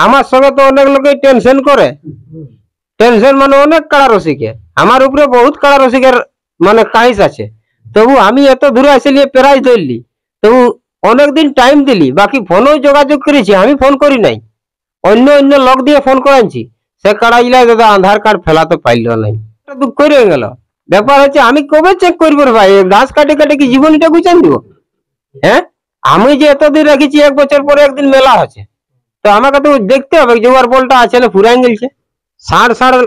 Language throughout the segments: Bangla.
আমার সঙ্গে তো অনেক লোকে টেনশন করে, টেনশন মানে অনেক কাড়া রসিকে আমার উপরে বহুত কাড়া রসিকের মানে কাহিস আছে। তবু আমি এত দূরে আসলে প্রাইজ ধরলি, তবু অনেকদিন টাইম দিলি, বাকি ফোনও যোগাযোগ করেছি, আমি ফোন করি নাই, অন্য অন্য লোক দিয়ে ফোন করাইছি। সে কাড়া ইলাই দাদা আধার কার্ড ফেলাতে পারল নাই, দুঃখ করে গেল। ব্যাপার হচ্ছে আমি কবে চেক করবো রে ভাই, ঘাস কাটে কাটে কি জীবনটা গুছান দিব? হ্যাঁ, আমি যে এতদিন রেখেছি, 1 বছর পরে একদিন মেলা আছে, তো আমাকে তো দেখতে হবে যে ওর বলটা আছে না ফুরাই গেছে। ষাড়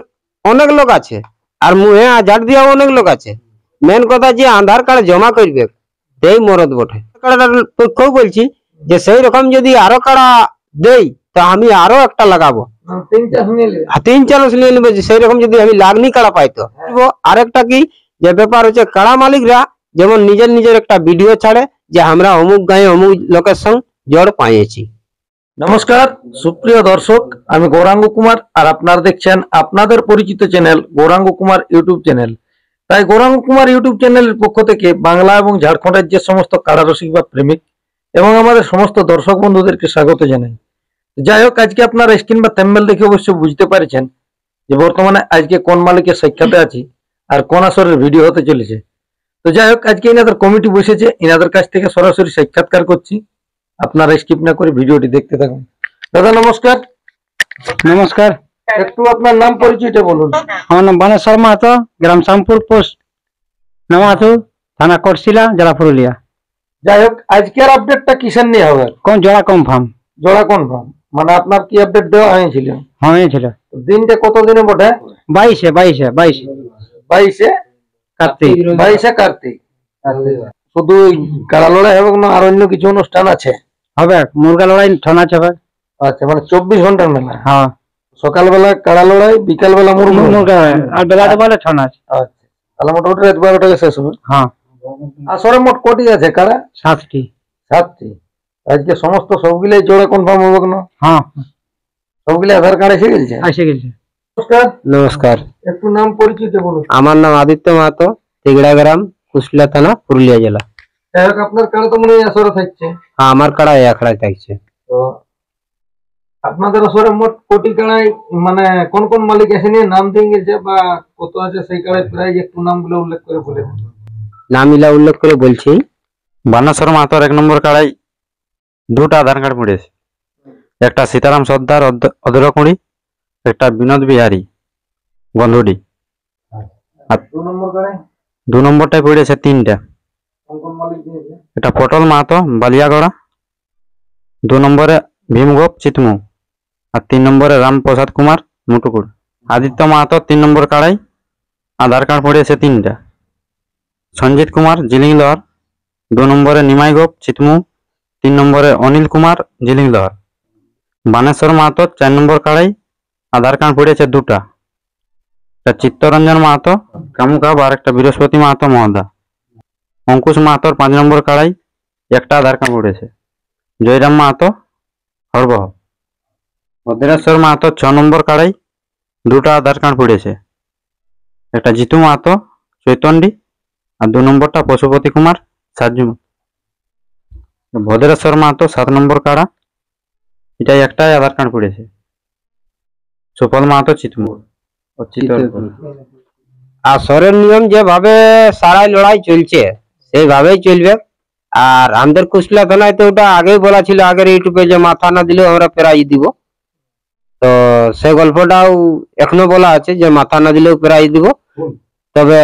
অনেক লোক আছে, আর মুহে আজাদ দিয়া অনেক লোক আছে। মেন কথা যে আধার কার্ড জমা করবে সেই মরদ বটে। পক্ষও বলছি যে সেই রকম যদি আরো কাড়া দেই তো আমি আরো একটা লাগাবো, 3-4 নিয়ে নেবো। সেই রকম যদি আমি লাগনি কাড়া পাইতো। আরেকটা কি যে ব্যাপার হচ্ছে, কাড়া মালিকরা যেমন নিজের নিজের একটা ভিডিও ছাড়ে যে আমরা অমুক গায়ে অমুক লোকের সঙ্গে জড় পাইছি। নমস্কার সুপ্রিয় দর্শক, আমি গৌরাঙ্গ কুমার, আর আপনারা দেখছেন আপনাদের পরিচিত channel Gouranga Kumar YouTube channel. তাই গৌরাঙ্গ কুমার ইউটিউব চ্যানেলের পক্ষ থেকে বাংলা এবং ঝাড়খণ্ডের যে সমস্ত কাড়া রসিক বা প্রেমিক এবং আমাদের সমস্ত দর্শক বন্ধুদেরকে স্বাগত জানাই। যাই হোক, আজকে আপনারা স্ক্রিন বা থাম্বনেল দেখে অবশ্যই বুঝতে পারছেন যে বর্তমানে আজকে কোন মালিকের সাক্ষাতে আছি আর কোন আসরের ভিডিও হতে চলেছে। তো যাই হোক, আজকে ইনাদের কমিটি বসেছে, ইনাদের কাছ থেকে সরাসরি সাক্ষাৎকার করছি। আপনারা স্কিপ না করে ভিডিওটি দেখতে থাকুন। দাদা নমস্কার। নমস্কার। একটু আপনার নাম পরিচয়টা বলুন। আমার নাম বানেশ্বর মাহাতো, গ্রাম শ্যামপুর, পোস্ট নামাথু, থানা করশিলা, জেলা পুরুলিয়া। যাই হোক, আজকের আপডেটটা কিসের নিয়ে হবে? কোন জোড়া কনফার্ম? জোড়া কনফার্ম মানে আপনার কি আপডেট দেওয়া হয়েছিল? হয়েছিল। দিনটা কত দিনে বটে? 22 কার্তিক। 22 কার্তিক। শুধু কাড়া লড়াই হবে না আর অন্য কিছু অনুষ্ঠান আছে? হবে, মুরগা লড়াই ঠান আছে। আচ্ছা, মানে 24 ঘন্টার মেলা? হ্যাঁ, সকালবেলা কাড়া লড়াই, বিকালবেলা মুরগা আর বেলাটা বলে ঠান আছে। আচ্ছা, তাহলে মোটামুটি রাত 12টায় শেষ হবে। হ্যাঁ। আসরে মোট কটি আছে কাড়া? 7টি। আজকে সমস্ত সবগুলাই জোড়া কনফার্ম হবে না? হ্যাঁ, সবগুলো আধার কার্ড এসে গেছে? নমস্কার। নমস্কার। একটু নাম পরিচিত বলুন। আমার নাম আদিত্য মাহাতো, তিগড়া গ্রাম, কুশলা থানা, পুরুলিয়া জেলা। যাই হোক, আপনার কাড়া তো মনে হয় আসরে থাকছে? হ্যাঁ, আমার কাড়া এই আখড়ায় থাকছে। তো আপনাদের আসরে মোট কোটি কাড়াই মানে কোন কোন মালিক এসে নিয়ে নাম দিয়ে গেছে বা কত আছে সেই কাড়াই প্রাইজ একটু নামগুলো উল্লেখ করে বলে দেন। নামিলা উল্লেখ করে বলছি। বানেশ্বর মাহাতোর 1 নম্বর কাড়াই 2টা আধার কার্ড পড়েছে। একটা সীতারাম সর্দার অধরকুড়ি, একটা বিনোদ বিহারী বন্ধুডি। আর 2 নম্বর কাড়াই 2 নম্বরটায় পড়েছে 3টা। কোন কোন মালিক দিয়েছে? এটা পটল মাহাতো বালিয়াগড়া, 2 নম্বরে ভীমগোপ চিতমু, আর 3 নম্বরে রামপ্রসাদ কুমার মুটুকুর। আদিত্য মাহাতো 3 নম্বর কাড়াই আধার কার্ড পড়েছে 3টা। সঞ্জিত কুমার জিলিংলহর, 2 নম্বরে নিমাই গোপ চিতমু, 3 নম্বরে অনিল কুমার জিলিংলহর। বানেশ্বর মাহাতো 4 নম্বর কাড়াই আধার কার্ড পড়েছে 2টা। একটা চিত্তরঞ্জন মাহাতো কামুকাব আর একটা বৃহস্পতি মাহাতো মহদা। অঙ্কুশ মাহাতোর 5 নম্বর কাড়াই একটা আধার কার্ড পড়েছে। জয়রাম মাহাতো হরবহ। ভদ্রেশ্বর মাহাতো 6 নম্বর কাড়াই 2টা আধার কার্ড পড়েছে। একটা জিতু মাহাতো চৈতন্ডি, আর 2 নম্বরটা পশুপতি কুমার সাজু। ভদ্রেশ্বর মাহাতো 7 নম্বর কাড়া, এটাই একটাই আধার কার্ড পড়েছে। সুফল মাহাতো চিতমুর ও চিত্তরপুর। আসরের নিয়ম যেভাবে সারাই লড়াই চলছে সেইভাবেই চলবে। আর আমাদের কুশলা থানায় তো ওটা আগেই বলা ছিল, আগের ইউটিউবে, যে মাথা না দিলেও আমরা প্রাইজ দিব। তো সে গল্পটাও এখনো বলা আছে যে মাথা না দিলেও প্রাইজ দিব। তবে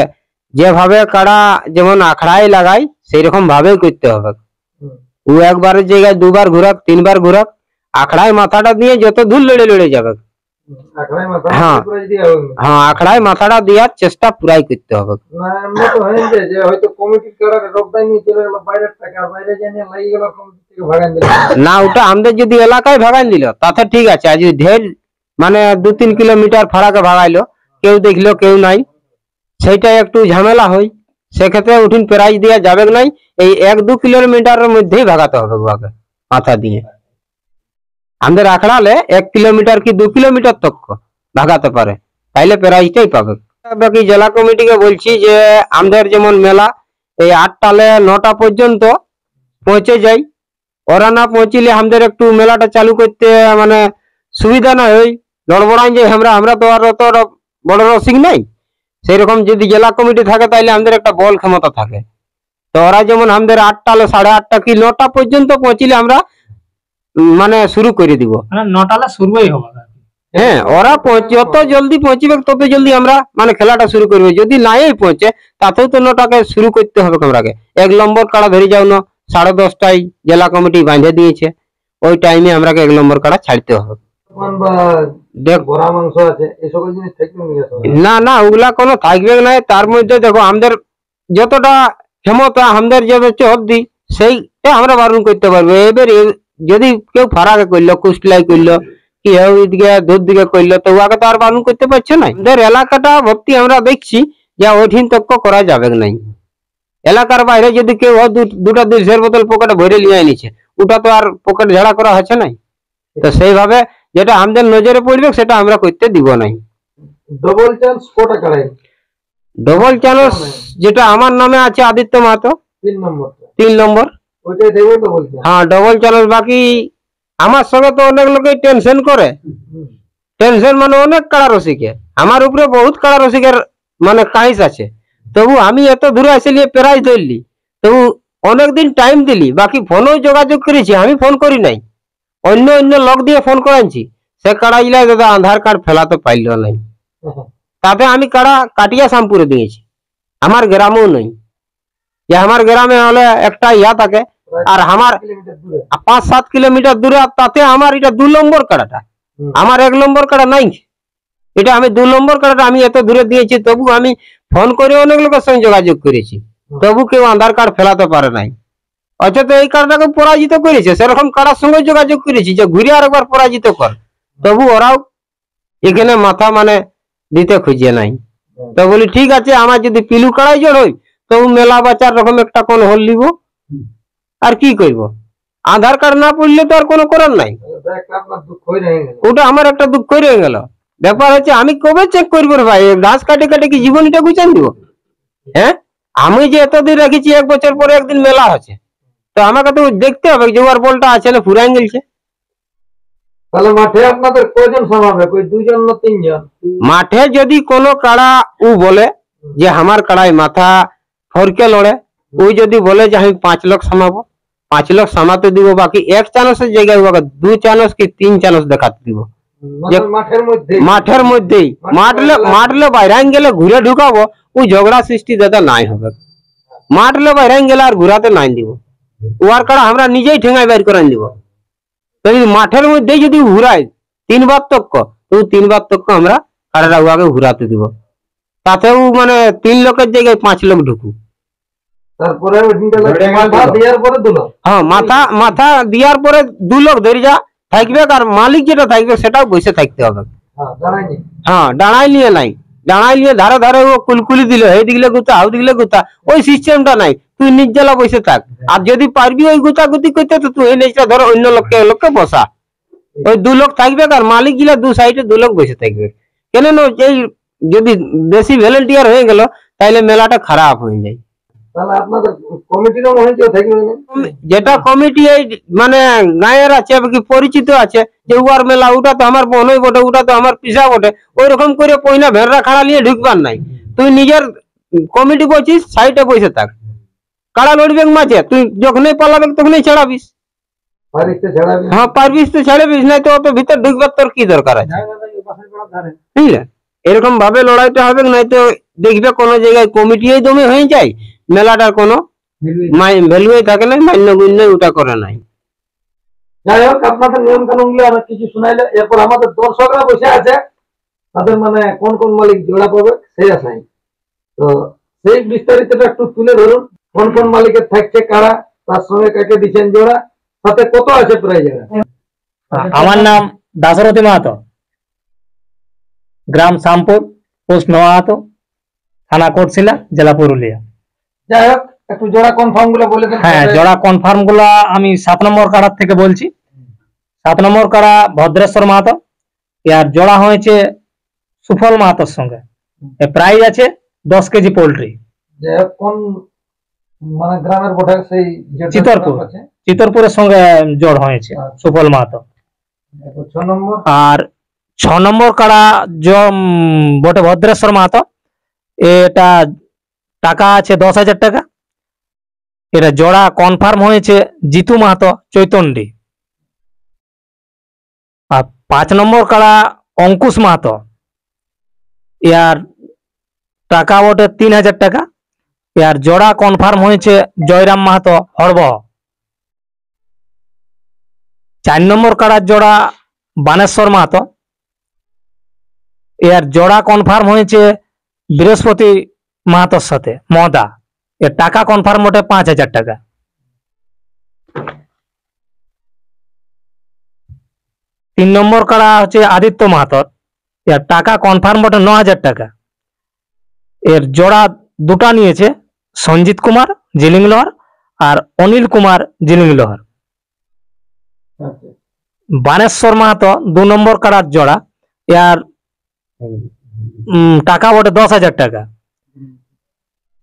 যেভাবে কাড়া যেমন আখড়ায় লাগাই সেই রকম ভাবেই করতে হবে। ও একবারের জায়গায় 2বার ঘুরাক, 3বার ঘুরাক, আখড়ায় মাথাটা দিয়ে যত দূর লড়ে যাবে। হ্যাঁ, আখড়ায় মাথাটা দেওয়ার চেষ্টা পুরাই করতে হবে। না, ওটা আমাদের যদি এলাকায় ভাগাই দিল তাতে ঠিক আছে। আর যদি ঢের মানে 2-3 কিলোমিটার ফারাকে ভাগাইলো, কেউ দেখলো কেউ নাই, সেইটা একটু ঝামেলা হয়। সেক্ষেত্রে উঠিন প্রাইজ দেওয়া যাবে নাই। এই 1-2 কিলোমিটারের মধ্যেই ভাগাতে হবে মাথা দিয়ে। আমাদের আখড়ালে 1 কিলোমিটার কি 2 কিলোমিটার তক ভাগাতে পারে, তাইলে প্রাইজটাই পাবে। বাকি জেলা কমিটিকে বলছি যে আমাদের যেমন মেলা এই 8টালে 9টা পর্যন্ত পৌঁছে যাই। ওরা না পৌঁছলে আমাদের একটু মেলাটা চালু করতে মানে সুবিধা না হয় লড়বড়াই যে আমরা তো আর অত বড় রসিক নাই, সেই রকম যদি জেলা কমিটি থাকে তাহলে আমাদের একটা বল ক্ষমতা থাকে। তো ওরা যেমন আমাদের 8টা 8:30 কি 9টা পর্যন্ত পৌঁছলে আমরা মানে শুরু করে দিব। মানে 9টালে শুরুই হবে। হ্যাঁ, ওরা যত জলদি পৌঁছবে তত জলদি আমরা মানে খেলাটা শুরু করবে। যদি নাই পৌঁছে তাতেও তো 9টাকে শুরু করতে হবে আমরাকে। 1 নম্বর কাড়া ধরে যাও না 10:30টায় জেলা কমিটি বাঁধে দিয়েছে, ওই টাইমে আমরাকে 1 নম্বর কাড়া ছাড়তে হবে। দেখ না না, ওগুলা কোনো থাকবে না। তার মধ্যে দেখো আমাদের যতটা ক্ষমতা, আমাদের যে চর্দি সেইটা আমরা বারণ করতে পারবো। এবার যদি কেউ ফারাকে করলো, কুষ্টিলাই করলো, কি ওইদিকে দূর দিকে করলো, তো ওকে তো আর বারণ করতে পারছে না। আমাদের এলাকাটা ভর্তি আমরা দেখছি যে ওইঠিন তক্ক করা যাবে নাই। এলাকার বাইরে যদি কেউ 2টা 200 বোতল পকেটে ভরে নিয়ে আনিছে, ওটা তো আর পকেট ঝাড়া করা হচ্ছে নাই। তো সেইভাবে যেটা আমাদের নজরে পড়বে সেটা আমরা করতে দিব নাই। ডবল চান্স কোটা কাড়াই? ডবল চান্স যেটা আমার নামে আছে আদিত্য মাহাতো 3 নম্বর, ওইটাই দেবে ডবল চান্স। হ্যাঁ ডবল চান্স। বাকি আমার সঙ্গে তো অনেক লোকে টেনশন করে, টেনশন মানে অনেক কাড়া রসিকে, আমার উপরে বহুত কাড়া রসিকের মানে কাহিস আছে। তবু আমি এত দূরে আসলে প্রাইজ ধরলি, তবু অনেকদিন টাইম দিলি। বাকি ফোনেও যোগাযোগ করেছি, আমি ফোন করি নাই, অন্য লোক দিয়ে ফোন করাইছি। সে কাড়া ইলা দাদা আধার কার্ড ফেলাতে পাইল নাই। তাতে আমি কাড়া কাটিয়া শামপুরে দিয়েছি, আমার গ্রামেও নেই। যে আমার গ্রামে হলে একটা ইয়া থাকে, আর আমার 5-7 কিলোমিটার দূরে, তাতে আমার এটা 2 নম্বর কাড়াটা, আমার 1 নম্বর কাড়া নাই। এটা আমি 2 নম্বর কাড়াটা আমি এত দূরে দিয়েছি। তবু আমি ফোন করে অনেক লোকের সঙ্গে যোগাযোগ করেছি, তবু কেউ আধার কার্ড ফেলাতে পারে নাই। অথচ এই কার্ডটাকে পরাজিত করেছে। সেরকম কার্ডের সঙ্গে যোগাযোগ করেছি যে ঘুরে আরেকবার পরাজিত কর, তবু ওরাও এখানে মাথা মানে দিতে খুঁজে নাই। তো বলি ঠিক আছে, আমার যদি পিলু কাড়াই জোর হয় তবু মেলা বাচ্চার রকম একটা কোন হল নিব, আর কি করব। আধার কার্ড না পড়লে তো আর কোনো করার নাই। ওটা আমার একটা দুঃখ রয়ে গেল। ব্যাপার হচ্ছে আমি কবে চেক করবো রে ভাই, ঘাস কাটে কাটে কি জীবনটা গুছান দিব? হ্যাঁ, আমি যে এতদিন রেখেছি, 1 বছর পরে একদিন মেলা আছে, তো আমাকে তো দেখতে হবে যে ওর বলটা আছে না ফুরাই গেছে। তাহলে মাঠে আপনাদের কয়জন সামাবে? কই 2 জন না 3 জন? মাঠে যদি কোনো কাড়া ও বলে যে আমার কাড়াই মাথা ফরকে লড়ে, ওই যদি বলে যে আমি 5 লোক সামাবো, 5 লোক সামাতে দিব। বাকি 1 চানসের জায়গায় 2 চানস কি 3 চানস দেখাতে দিব। মাঠের মধ্যেই মাঠলে বাইরে গেলে ঘুরে ঢুকাবো, ওই ঝগড়া সৃষ্টি যাতে নাই হবে। মাঠলে বাইরে গেলে আর ঘুরাতে নাই দিব, ওয়ার কাড়া আমরা নিজেই ঠেঙাই বাইর করে দিব। মাঠের মধ্যে যদি ঘুরাই 3 বার তক্ক, তো 3 বার তক্ক আমরা কাড়াটা উহাকে ঘুরাতে দিব। তাতেও মানে 3 লোকের জায়গায় 5 লোক ঢুকু। তারপরে মাথা দেওয়ার পরে 2 লোক, হ্যাঁ মাথা দেওয়ার পরে 2 লোক ধরে যা থাকবে, আর মালিক যেটা থাকবে সেটাও বসে থাকতে হবে। হ্যাঁ, ডাড়াই নিয়ে নাই, ডাড়াই নিয়ে ধারে ধারে ও কুলকুলি দিল, এই দিকলে গুতা ও দিকলে গুতা, ওই সিস্টেমটা নাই। তুই নিজেলা বসে থাক, আর যদি পারবি ওই গুতাগুতি করতে তো তুই এই নিচটা ধরো অন্য লোককে বসা। ওই 2 লোক থাকবে, আর মালিক গিলা 2 সাইডে 2 লোক বসে থাকবে। কেন এই যদি বেশি ভলেন্টিয়ার হয়ে গেল তাহলে মেলাটা খারাপ হয়ে যায়। তাহলে আপনাদের কমিটিরও মনে হয় থাকবে না? যেটা কমিটি এই মানে গায়ের আছে কি পরিচিত আছে যে উয়ার মেলা, ওটা তো আমার বোনই বটে, ওটা তো আমার পিসা বটে, ওই রকম করে পয়না ভেড়া খাড়া নিয়ে ঢুকবার নাই। তুই নিজের কমিটি বলছিস, সাইডে বসে থাক, কাড়া লড়বে মাঝে, তুই যখনই পালাবে তখনই ছাড়াবিস। হ্যাঁ পারবিস তো ছাড়াবিস, নাই তো অত ভিতর ঢুকবার তোর কি দরকার আছে? বুঝলে, এরকম ভাবে লড়াইটা হবে, নাই তো দেখবে কোনো জায়গায় কমিটি দমে হয়ে যায়, মেলাটার কোনো ভ্যালুই থাকে না, মান্য গুণ্য ওটা করে নাই। যাই হোক, আপনাদের নিয়ম কানুন গুলো অনেক কিছু শুনাইলে। এরপর আমাদের দর্শকরা বসে আছে, তাদের মানে কোন কোন মালিক জোড়া পাবে সেই আশাই। তো সেই বিস্তারিতটা একটু তুলে ধরুন, কোন কোন মালিকের থাকছে কারা, তার সঙ্গে কাকে দিচ্ছেন জোড়া, সাথে কত আছে প্রায় জায়গা। আমার নাম দাশরথী মাহাতো, গ্রাম শ্যামপুর, পোস্ট নোয়াহাতো, থানা কোটশিলা, জেলা পুরুলিয়া। যাই হোক, একটু জোড়া কনফার্ম গুলো বলে দেন। হ্যাঁ, জোড়া কনফার্ম গুলো আমি 7 নম্বর কাড়ার থেকে বলছি। 7 নম্বর কাড়া ভদ্রেশ্বর মাহাতো, আর জোড়া হয়েছে সুফল মাহাতোর সঙ্গে। প্রাইজ আছে 10 কেজি পোল্ট্রি। যাই হোক, কোন মানে গ্রামের বটে? সেই চিতরপুরের সঙ্গে জোড় হয়েছে সুফল মাহাতো। ছ নম্বর আর 6 নম্বর কাড়া বটে ভদ্রেশ্বর মাহাতো, এটা টাকা আছে 10,000 টাকা। এটা জোড়া কনফার্ম হয়েছে জিতু মাহাতো চৈতন্যী। আর 5 নম্বর কাড়া অঙ্কুশ মাহাতো, ইয়ার টাকা বটে 3,000 টাকা। ইয়ার জোড়া কনফার্ম হয়েছে জয়রাম মাহাতো হরব। 4 নম্বর কাড়ার জোড়া বানেশ্বর মাহাতো, এর জোড়া কনফার্ম হয়েছে বৃহস্পতি মাহাতোর সাথে মদা। এর টাকা কনফার্ম ওঠে 5,000 টাকা। 3 নম্বর কাড়া হচ্ছে আদিত্য মাহাতোর, এর টাকা কনফার্ম ওঠে 9,000 টাকা। এর জোড়া দুটা নিয়েছে সঞ্জিত কুমার জিলিংলহর আর অনিল কুমার জিলিংলহর। বানেশ্বর মাহাতো 2 নম্বর কাড়ার জোড়া, এর টাকা বটে 10,000 টাকা।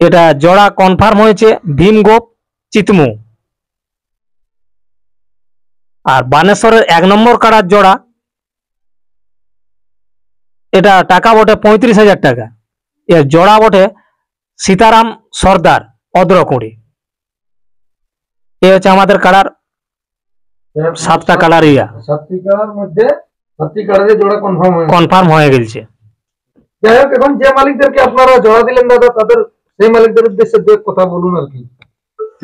এটা জোড়া কনফার্ম হয়েছে ভীমগোপ চিতমু। আর বানেশ্বরের 1 নম্বর কাড়ার জোড়া, এটা টাকা বটে 35,000 টাকা। এর জোড়া বটে সীতারাম সর্দার অদ্রকুড়ি। এ হচ্ছে আমাদের কাড়ার 7টা কালার ইয়া 7টি কালার মধ্যে 7টি কালারে জোড়া কনফার্ম হয়ে গেছে। যাই হোক, এখন যে মালিকদেরকে আপনারা জোড়া দিলেন দাদা, তাদের সেই মালিকদের উদ্দেশ্যে দু এক কথা বলুন আর কি।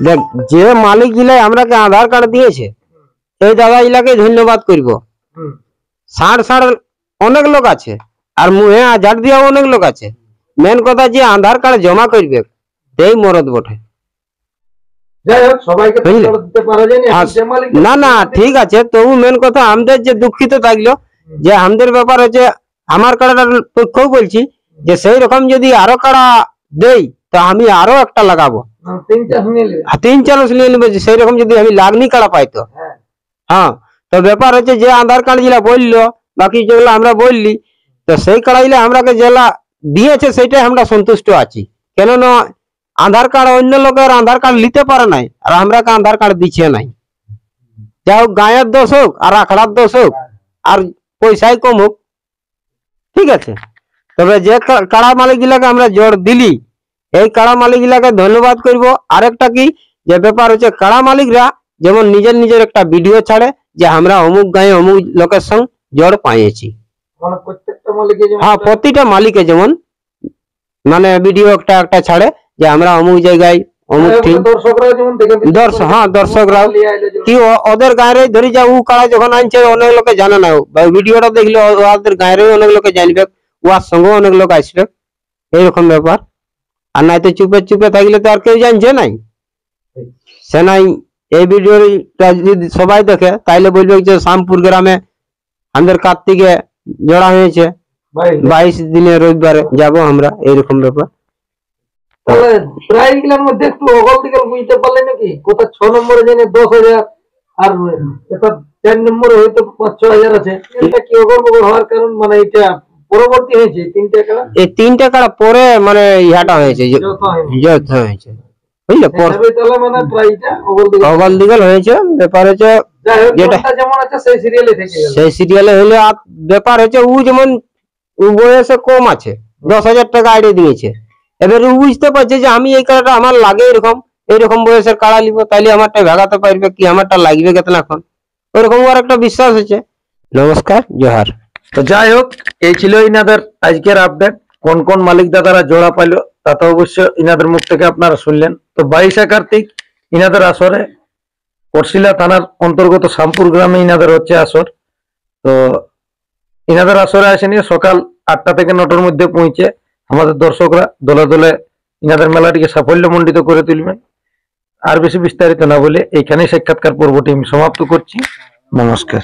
দেখ, যে মালিক গিলাই আমরাকে আধার কার্ড দিয়েছে এই দাদা ইলাকে ধন্যবাদ করব। ষাড় অনেক লোক আছে আর মুহে আজাদ দিয়া অনেক লোক আছে। মেন কথা যে আধার কার্ড জমা করবে এই মরদ বটে। যাই হোক, সবাইকে তো জোড়া দিতে পারা যায় না। এখন যে মালিক না ঠিক আছে, তবু মেন কথা আমাদের যে দুঃখিত থাকলো যে আমাদের ব্যাপার হচ্ছে আমার কাড়াটার পক্ষেও বলছি যে সেই রকম যদি আরো কাড়া দেই তো আমি আরো একটা লাগাবো। 3-4 নিয়ে নেবে। 3-4 নিয়ে নেবে, সেই রকম যদি আমি লাগনি কাড়া পাইতো। হ্যাঁ, তো ব্যাপার হচ্ছে যে আধার কার্ড যেটা বললো বাকি যেগুলো আমরা বললি, তো সেই কাড়াইলে আমরাকে যেটা দিয়েছে সেইটাই আমরা সন্তুষ্ট আছি। কেননা আধার কার্ড অন্য লোকের আধার কার্ড নিতে পারে নাই আর আমরাকে আধার কার্ড দিচ্ছে নাই। যাই হোক, গায়ের দোষ হোক আর আখড়ার দোষ হোক আর পয়সাই কম হোক, ঠিক আছে। তবে যে কাড়া মালিক গুলাকে আমরা জোর দিলি এই কাড়া মালিক গুলাকে ধন্যবাদ করব। আরেকটা কি যে ব্যাপার হচ্ছে কাড়া মালিকরা যেমন নিজের একটা ভিডিও ছাড়ে যে আমরা অমুক গায়ে অমুক লোকের সঙ্গে জোর পাইছি। মানে প্রত্যেকটা মালিকে যেমন হ্যাঁ, প্রতিটা মালিকে যেমন মানে ভিডিও একটা ছাড়ে যে আমরা অমুক জায়গায় অমুক ঠিক দর্শকরা যেমন দেখে দর্শকরাও কি ওদের গায়ে ধরি যা ও কাড়া যখন আনছে অনেক লোকে জানে না, ভিডিওটা দেখলে ওদের গায়ে অনেক লোকে জানবে, ওর সঙ্গে অনেক লোক আসবে, এইরকম ব্যাপার। আর নাই তো চুপে থাকলে তো আর কেউ জানছে নাই। সে নাই এই ভিডিওটা যদি সবাই দেখে তাইলে বলবে যে শ্যামপুর গ্রামে আমাদের কার্তিকে জোড়া হয়েছে 22 দিনে রবিবারে যাব আমরা, এইরকম ব্যাপার। তাহলে প্রাইস গুলোর মধ্যে একটু অগল দিগল বুঝতে পারলেন নাকি? কোথা 6 নম্বরে জেনে 10,000 আর এটা 4 নম্বরে হয়তো 5-6 হাজার আছে। এটা কি অগল বগল হওয়ার কারণ মানে এটা পরবর্তী হয়েছে 3টা কাড়া? এই 3টা কাড়া পরে মানে ইহাটা হয়েছে যত হয়েছে, বুঝলে? তাহলে মানে প্রাইসটা অগল দিগল হয়েছে। ব্যাপার হচ্ছে যাই হোক, যেটা যেটা যেমন আছে সেই সিরিয়ালে থেকে গেল। সেই সিরিয়ালে হলে আর ব্যাপার হচ্ছে ও যেমন ও বয়সে কম আছে 10,000 টাকা আইডিয়া দিয়েছে। এবার ও বুঝতে পারছে যে আমি এই কাড়াটা আমার লাগে এরকম বয়সের কাড়া নিব, তাইলে আমারটা ভাগাতে পারবে কি আমারটা লাগবে কেতনাক্ষণ, ওরকম আর একটা বিশ্বাস হচ্ছে। নমস্কার, জোহার। তো যাই হোক, এই ছিল ইনাদের আজকের আপডেট। কোন কোন মালিক দাদারা জোড়া পাইলো তা তো অবশ্য ইনাদের মুখ থেকে আপনারা শুনলেন। তো 22 কার্তিক ইনাদের আসরে করশিলা থানার অন্তর্গত শ্যামপুর গ্রামে ইনাদের হচ্ছে আসর। তো ইনাদের আসরে আসে নিয়ে সকাল 8টা থেকে 9টার মধ্যে পৌঁছে আমাদের দর্শকরা দলে দলে ইনাদের মেলাটিকে সাফল্যমণ্ডিত করে তুলবেন। আর বেশি বিস্তারিত না বলে এইখানেই সাক্ষাৎকার পর্বটি আমি সমাপ্ত করছি। নমস্কার।